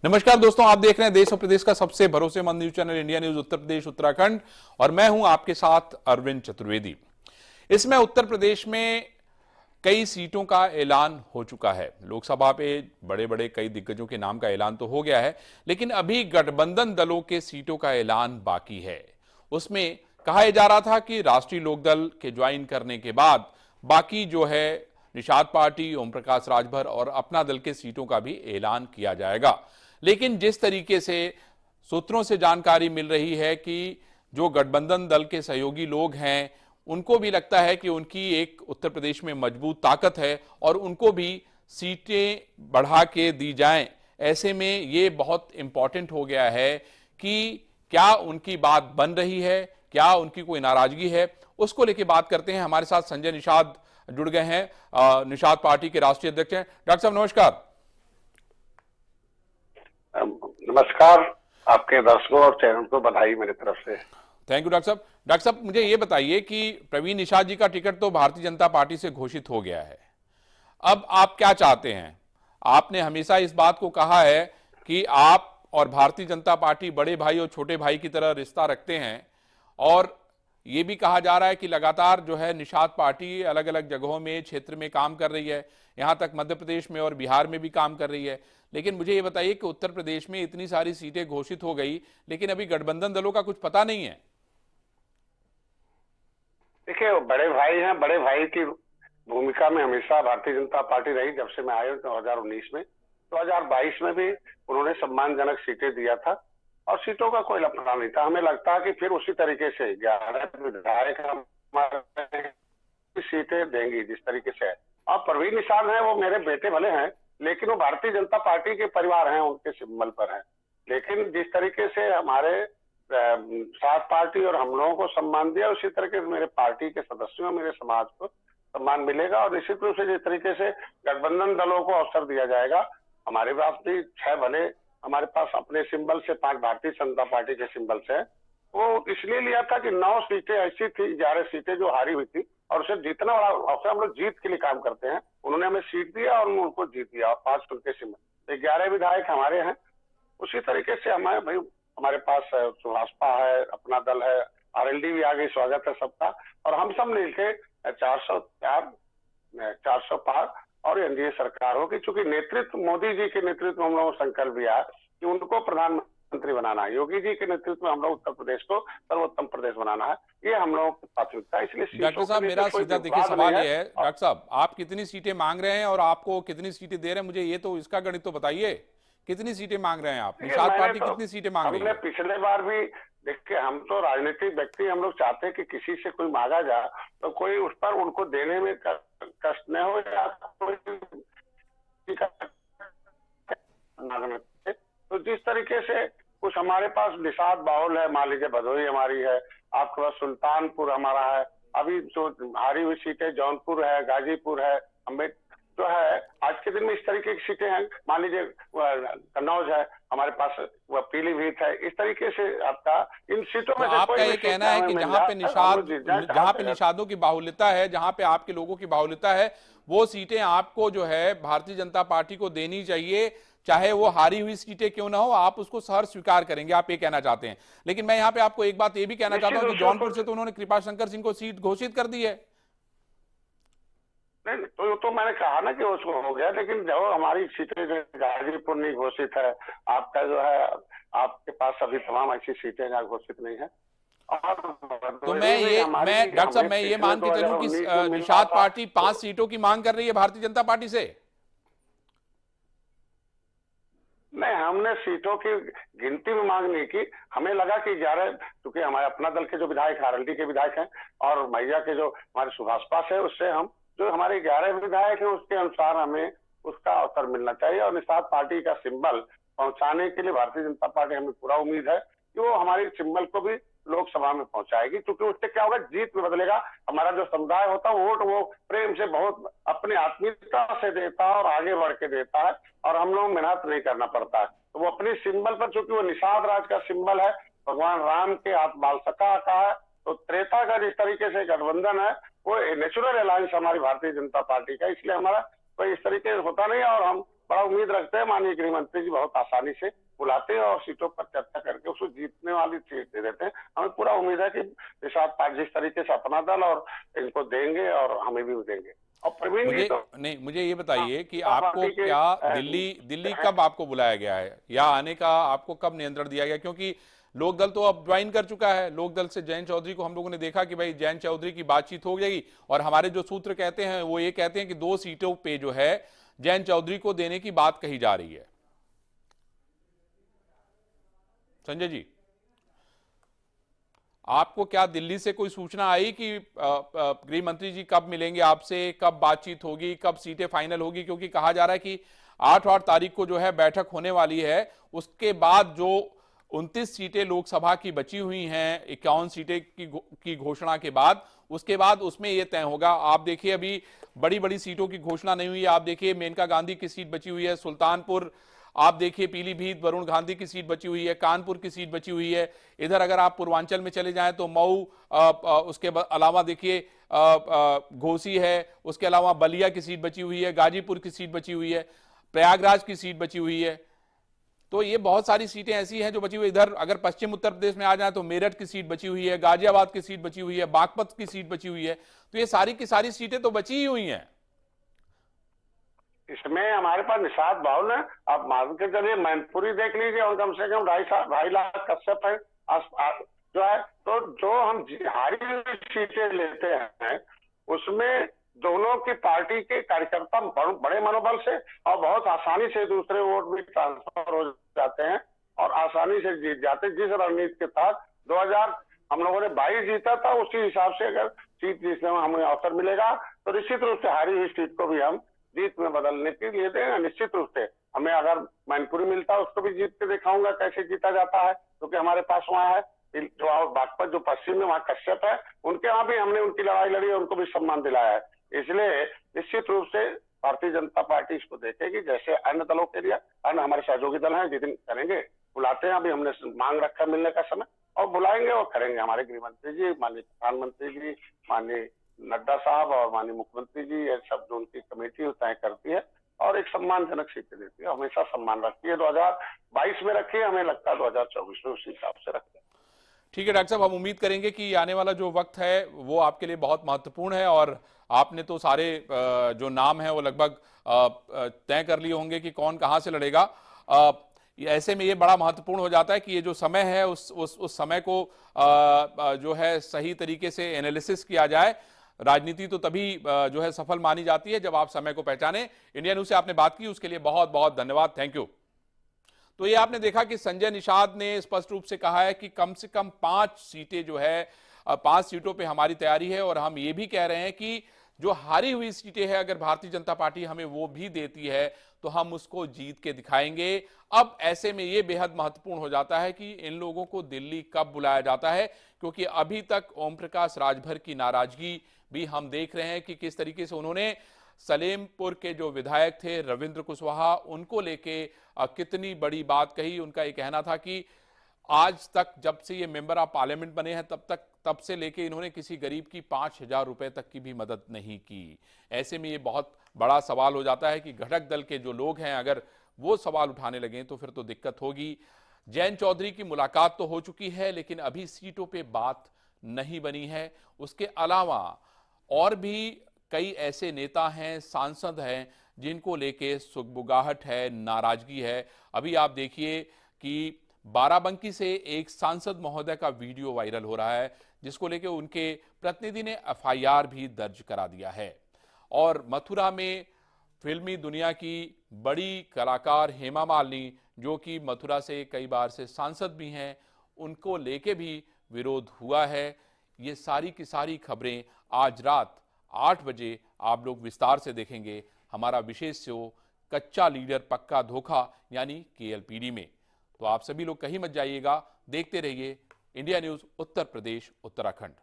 नमस्कार दोस्तों, आप देख रहे हैं देश और प्रदेश का सबसे भरोसेमंद news channel India news Uttar Pradesh Uttarakhand और मैं हूं आपके साथ अरविंद चतुर्वेदी। इसमें उत्तर प्रदेश में कई सीटों का ऐलान हो चुका है। लोकसभा पे बड़े बड़े कई दिग्गजों के नाम का ऐलान तो हो गया है, लेकिन अभी गठबंधन दलों के सीटों का ऐलान बाकी है। उसमें कहा जा रहा था कि राष्ट्रीय लोकदल के ज्वाइन करने के बाद बाकी जो है निषाद पार्टी, ओम प्रकाश राजभर और अपना दल के सीटों का भी ऐलान किया जाएगा। लेकिन जिस तरीके से सूत्रों से जानकारी मिल रही है कि जो गठबंधन दल के सहयोगी लोग हैं उनको भी लगता है कि उनकी एक उत्तर प्रदेश में मजबूत ताकत है और उनको भी सीटें बढ़ा के दी जाएं। ऐसे में ये बहुत इंपॉर्टेंट हो गया है कि क्या उनकी बात बन रही है, क्या उनकी कोई नाराजगी है, उसको लेके बात करते हैं। हमारे साथ संजय निषाद जुड़ गए हैं, निषाद पार्टी के राष्ट्रीय अध्यक्ष हैं। डॉक्टर साहब नमस्कार। नमस्कार, आपके दर्शकों और चैनल को बधाई मेरी तरफ से। थैंक यू डॉक्टर साहब। डॉक्टर साहब मुझे ये बताइए कि प्रवीण निषाद जी का टिकट तो भारतीय जनता पार्टी से घोषित हो गया है, अब आप क्या चाहते हैं? आपने हमेशा इस बात को कहा है कि आप और भारतीय जनता पार्टी बड़े भाई और छोटे भाई की तरह रिश्ता रखते हैं और ये भी कहा जा रहा है कि लगातार जो है निषाद पार्टी अलग अलग जगहों में क्षेत्र में काम कर रही है, यहां तक मध्य प्रदेश में और बिहार में भी काम कर रही है। लेकिन मुझे ये बताइए कि उत्तर प्रदेश में इतनी सारी सीटें घोषित हो गई, लेकिन अभी गठबंधन दलों का कुछ पता नहीं है। देखिए, बड़े भाई हैं, बड़े भाई की भूमिका में हमेशा भारतीय जनता पार्टी रही। जब से मैं आया 2019 में, 2022 में भी उन्होंने सम्मानजनक सीटें दिया था और सीटों का कोई लफड़ा नहीं था। हमें लगता है कि फिर उसी तरीके से 11 विधायक हमारे सीटें देंगी जिस तरीके से है। और प्रवीण निषाद हैं, वो मेरे बेटे भले हैं, लेकिन वो भारतीय जनता पार्टी के परिवार हैं, उनके सिंबल पर हैं। लेकिन जिस तरीके से हमारे साथ पार्टी और हम लोगों को सम्मान दिया, उसी तरीके से मेरे पार्टी के सदस्यों, मेरे समाज को सम्मान मिलेगा। और निश्चित रूप से जिस तरीके से गठबंधन दलों को अवसर दिया जाएगा, हमारे पास भी 6 भले हमारे पास अपने सिंबल से 5 भारतीय जनता पार्टी के सिंबल से, वो इसलिए लिया था कि 9 सीटें ऐसी थी, 11 सीटें जो हारी हुई थी और उसे जीतना बड़ा अवसर। हम लोग जीत के लिए काम करते हैं, उन्होंने हमें सीट दिया और उनको जीत दिया और 5 उनके सिंबल, 11 विधायक हमारे हैं। उसी तरीके से हमारे पास सुभाषपा है, अपना दल है, आरएलडी भी आ गई, स्वागत है सबका। और हम सब मिलके 400 पार और एनडीए सरकार होगी। चूंकि नेतृत्व मोदी जी के नेतृत्व में हम लोगों को संकल्प लिया कि उनको प्रधानमंत्री बनाना है, योगी जी के नेतृत्व में हम लोग उत्तर प्रदेश को सर्वोत्तम प्रदेश बनाना है, ये हम लोगों की प्राथमिकता है। इसलिए डॉक्टर साहब मेरा सीधा देखिए सवाल ये है, डॉक्टर साहब आप कितनी सीटें मांग रहे हैं और आपको कितनी सीटें दे रहे हैं, मुझे ये तो इसका गणित तो बताइए। कितनी सीटें मांग रहे हैं आप? निषाद पार्टी कितनी सीटें मांग रही है? पिछले बार भी देखिए, हम तो राजनीतिक व्यक्ति, हम लोग चाहते हैं कि किसी से कोई मांगा जाए तो कोई उस पर उनको देने में कष्ट न हो या कोई। तो जिस तरीके से कुछ हमारे पास निषाद बाहुल है, मान लीजिए भदोही हमारी है, आपके पास सुल्तानपुर हमारा है, अभी जो हारी हुई सीटें जौनपुर है, गाजीपुर है, अम्बेडकर जो है, आज के दिन में इस तरीके की सीटें हैं। मान लीजिए कन्नौज है हमारे पास, वह पीलीभीत है। इस तरीके से आपका इन सीटों में तो आपका ये कहना है कि जहां पे निषादों की बाहुल्यता है, जहां पे आपके लोगों की बाहुल्यता है, वो सीटें आपको जो है भारतीय जनता पार्टी को देनी चाहिए, चाहे वो हारी हुई सीटें क्यों ना हो, आप उसको सहर्ष स्वीकार करेंगे, आप ये कहना चाहते हैं। लेकिन मैं यहाँ पे आपको एक बात ये भी कहना चाहता हूँ कि जौनपुर से तो उन्होंने कृपा शंकर सिंह को सीट घोषित कर दी है। नहीं, तो मैंने कहा ना कि उसको हो गया, लेकिन जो हमारी सीटें गाजीपुर नहीं घोषित है, आपका जो है आपके पास अभी तमाम ऐसी सीटें जहाँ घोषित नहीं है। तो मैं डॉक्टर साहब मैं ये मान के चलूं कि निषाद पार्टी 5 सीटों की मांग कर रही है भारतीय जनता पार्टी से? नहीं, हमने सीटों की गिनती में मांग नहीं की। हमें लगा कि 11, क्योंकि हमारे अपना दल के जो विधायक आरएलडी के विधायक हैं और मैया के जो हमारे सुभाषपा है, उससे हम जो हमारे 11 विधायक हैं उसके अनुसार हमें उसका अवसर मिलना चाहिए। और निषाद पार्टी का सिंबल पहुंचाने के लिए भारतीय जनता पार्टी, हमें पूरा उम्मीद है कि वो हमारे सिंबल को भी लोकसभा में पहुंचाएगी, क्योंकि उससे क्या होगा, जीत में बदलेगा। हमारा जो समुदाय होता है वोट वो प्रेम से, बहुत अपने आत्मीयता से देता है और आगे बढ़ के देता है और हम लोग मेहनत नहीं करना पड़ता है। तो वो अपने सिंबल पर, चूंकि वो निषाद राज का सिंबल है, भगवान राम के बाल सखा का है, तो त्रेता का जिस तरीके से गठबंधन है वो नेचुरल अलायंस हमारी भारतीय जनता पार्टी का, इसलिए हमारा कोई इस तरीके से होता नहीं है। और हम बड़ा उम्मीद रखते हैं माननीय गृह मंत्री जी बहुत आसानी से बुलाते हैं और सीटों पर चर्चा करके उसको जीतने वाली सीट दे देते हैं। हमें पूरा उम्मीद है कि निषाद पार्टी जिस तरीके से अपना दल और इनको देंगे और हमें भी देंगे। और प्रवीण जी मुझे तो नहीं, मुझे ये बताइए कि जनता आपको पार्टी के क्या दिल्ली कब आपको बुलाया गया है, या आने का आपको कब नियंत्रण दिया गया? क्योंकि लोकदल तो अब ज्वाइन कर चुका है। लोकदल से जयंत चौधरी को हम लोगों ने देखा कि भाई जयंत चौधरी की बातचीत हो जाएगी, और हमारे जो सूत्र कहते हैं वो ये कहते हैं कि 2 सीटों पे जो है जयंत चौधरी को देने की बात कही जा रही है। संजय जी, आपको क्या दिल्ली से कोई सूचना आई कि गृह मंत्री जी कब मिलेंगे आपसे, कब बातचीत होगी, कब सीटें फाइनल होगी? क्योंकि कहा जा रहा है कि 8 तारीख को जो है बैठक होने वाली है, उसके बाद जो 29 सीटें लोकसभा की बची हुई हैं, 51 सीटें की घोषणा के बाद, उसके बाद उसमें यह तय होगा। आप देखिए अभी बड़ी बड़ी सीटों की घोषणा नहीं हुई है। आप देखिए मेनका गांधी की सीट बची हुई है, सुल्तानपुर, आप देखिए पीलीभीत वरुण गांधी की सीट बची हुई है, कानपुर की सीट बची हुई है। इधर अगर आप पूर्वांचल में चले जाएं तो मऊ, उसके अलावा देखिए घोसी है, उसके अलावा बलिया की सीट बची हुई है, गाजीपुर की सीट बची हुई है, प्रयागराज की सीट बची हुई है। तो ये बहुत सारी सीटें ऐसी हैं जो बची हुई। इधर अगर पश्चिम उत्तर प्रदेश में आ जाए तो मेरठ की सीट बची हुई है, गाजियाबाद की सीट बची हुई है, बागपत की सीट बची हुई है। तो ये सारी की सारी सीटें तो बची ही हुई हैं। इसमें हमारे पास निषाद बाहुल है। आप मान के चलिए मैनपुरी देख लीजिए और कम से कम 2.5 लाख कश्यप है जो है। तो जो हम हारी हुई सीटें लेते हैं उसमें दोनों की पार्टी के कार्यकर्ता बड़े मनोबल से और बहुत आसानी से दूसरे वोट भी ट्रांसफर हो जाते हैं और आसानी से जीत जाते हैं। जिस रणनीति के तहत 2000 हम लोगों ने 22 जीता था, उसी हिसाब से अगर सीट जीतने में हमें अवसर मिलेगा तो निश्चित रूप से हारी हुई सीट को भी हम जीत में बदलने के लिए देंगे। निश्चित रूप से हमें अगर मैनपुरी मिलता है उसको भी जीत के दिखाऊंगा कैसे जीता जाता है, क्योंकि हमारे पास वहाँ है जो बागपत जो पश्चिम में वहाँ कश्यप है, उनके वहां भी हमने उनकी लड़ाई लड़ी है, उनको भी सम्मान दिलाया है। इसलिए निश्चित रूप से भारतीय जनता पार्टी इसको देखेगी जैसे अन्य दलों के लिए अन्य हमारे सहयोगी दल हैं जितने करेंगे। बुलाते हैं, अभी हमने मांग रखा मिलने का समय, और बुलाएंगे और करेंगे। हमारे गृह मंत्री जी, माननीय प्रधानमंत्री जी, माननीय नड्डा साहब और माननीय मुख्यमंत्री जी, ये सब जो उनकी कमेटी तय करती है और एक सम्मानजनक सीटें देती है, हमेशा सम्मान रखती है। 2022 में रखी है, हमें लगता है 2024 में उसी हिसाब से रखते हैं। ठीक है डॉक्टर साहब, हम उम्मीद करेंगे कि आने वाला जो वक्त है वो आपके लिए बहुत महत्वपूर्ण है, और आपने तो सारे जो नाम है वो लगभग तय कर लिए होंगे कि कौन कहां से लड़ेगा। ऐसे में ये बड़ा महत्वपूर्ण हो जाता है कि ये जो समय है उस समय को जो है सही तरीके से एनालिसिस किया जाए। राजनीति तो तभी जो है सफल मानी जाती है जब आप समय को पहचाने। इंडिया न्यूज से आपने बात की उसके लिए बहुत बहुत धन्यवाद, थैंक यू। तो ये आपने देखा कि संजय निषाद ने स्पष्ट रूप से कहा है कि कम से कम 5 सीटें जो है 5 सीटों पे हमारी तैयारी है, और हम ये भी कह रहे हैं कि जो हारी हुई सीटें हैं अगर भारतीय जनता पार्टी हमें वो भी देती है तो हम उसको जीत के दिखाएंगे। अब ऐसे में ये बेहद महत्वपूर्ण हो जाता है कि इन लोगों को दिल्ली कब बुलाया जाता है, क्योंकि अभी तक ओम प्रकाश राजभर की नाराजगी भी हम देख रहे हैं कि किस तरीके से उन्होंने सलेमपुर के जो विधायक थे रविंद्र कुशवाहा, उनको लेके कितनी बड़ी बात कही। उनका ये कहना था कि आज तक जब से ये मेंबर ऑफ पार्लियामेंट बने हैं तब से लेके इन्होंने किसी गरीब की 5,000 रुपए तक की भी मदद नहीं की। ऐसे में ये बहुत बड़ा सवाल हो जाता है कि घटक दल के जो लोग हैं अगर वो सवाल उठाने लगे तो फिर तो दिक्कत होगी। जयंत चौधरी की मुलाकात तो हो चुकी है लेकिन अभी सीटों पे बात नहीं बनी है। उसके अलावा और भी कई ऐसे नेता हैं, सांसद हैं जिनको लेके सुगबुगाहट है, नाराजगी है। अभी आप देखिए कि बाराबंकी से एक सांसद महोदय का वीडियो वायरल हो रहा है जिसको लेके उनके प्रतिनिधि ने एफआईआर भी दर्ज करा दिया है। और मथुरा में फिल्मी दुनिया की बड़ी कलाकार हेमा मालिनी, जो कि मथुरा से कई बार से सांसद भी हैं, उनको लेके भी विरोध हुआ है। ये सारी की सारी खबरें आज रात 8 बजे आप लोग विस्तार से देखेंगे हमारा विशेष शो कच्चा लीडर पक्का धोखा यानी केएलपीडी में। तो आप सभी लोग कहीं मत जाइएगा, देखते रहिए इंडिया न्यूज उत्तर प्रदेश उत्तराखंड।